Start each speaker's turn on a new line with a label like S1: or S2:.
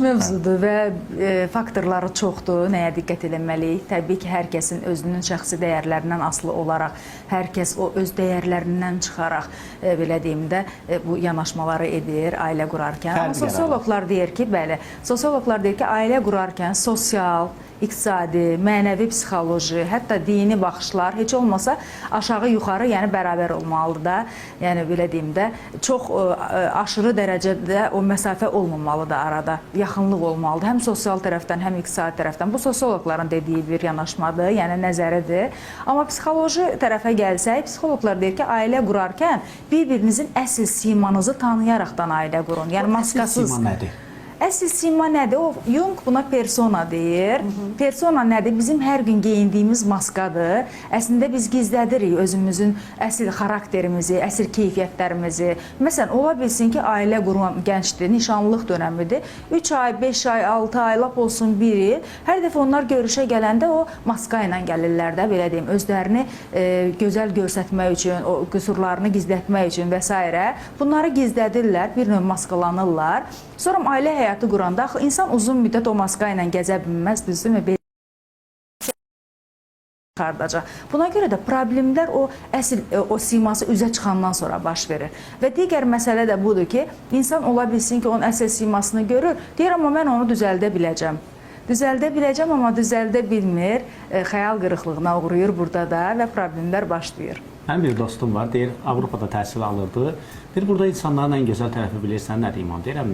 S1: mövzudur və faktorları çoxdur, nəyə diqqət etməliyik. Təbii ki, hər kəsin özünün şəxsi dəyərlərindən asılı olaraq, hər kəs o öz dəyərlərindən çıxaraq, belə deyim də, bu yanaşmaları edir ailə qurarkən. Amma sosioloqlar deyir ki, bəli, sosioloqlar deyir ki, ailə qurarkən sosial, iqtisadi, mənəvi, psixoloji, hətta dini baxışlar heç olmasa aşağı-yuxarı, yəni bərabər olmalıdır da. Yəni belə deyim də, çox aşırı dərəcədə o məsafə olmamalıdır arada, yaxınlıq olmalıdır. Həm sosial tərəfdən, həm iqtisadi tərəfdən. Bu sosioloqların dediyi bir yanaşmadır, yəni nəzəridir. Amma psixoloji tərəfə gəlsək, psixoloqlar deyir ki, ailə qurarkən bir-birinizin əsl simanızı tanıyaraqdan ailə qurun. Yəni maskasız.
S2: Əsl sima nədir?
S1: Əsl sima nədir? Jung buna persona deyir. Persona nədir? Bizim hər gün geyindiyimiz maskadır. Əslində biz gizlədirik özümüzün əsl xarakterimizi, əsl keyfiyyətlərimizi. Məsələn, ola bilsin ki, ailə quran gəncdir, nişanlılıq dönəmidir. 3 ay, 5 ay, 6 ay, lap olsun 1 il. Hər dəfə onlar görüşə gələndə o maska ilə gəlirlər də, belə deyim, özlərini gözəl görsətmək üçün, o qüsurlarını gizlətmək üçün və s. Bunları gizlədirlər, bir növ maskalanırlar. Sonra ailə həyatı quranda insan uzun müddət o maska ilə gəzə bilməz, düzdürmü? Buna görə də problemlər o əsl o siması üzə çıxandan sonra baş verir. Və digər məsələ də budur ki, insan ola bilsin ki, onun əsl simasını görür, deyir, amma mən onu düzəldə biləcəm. Düzəldə biləcəm, amma düzəldə bilmir, xəyal qırıqlığına uğrayır burada da və problemlər başlayır.
S2: Mənim bir dostum var, deyir, Avropada təhsil alırdı. Deyir, burada insanların ən gözəl tərəfi bilirsən, nədir İman? Deyirəm,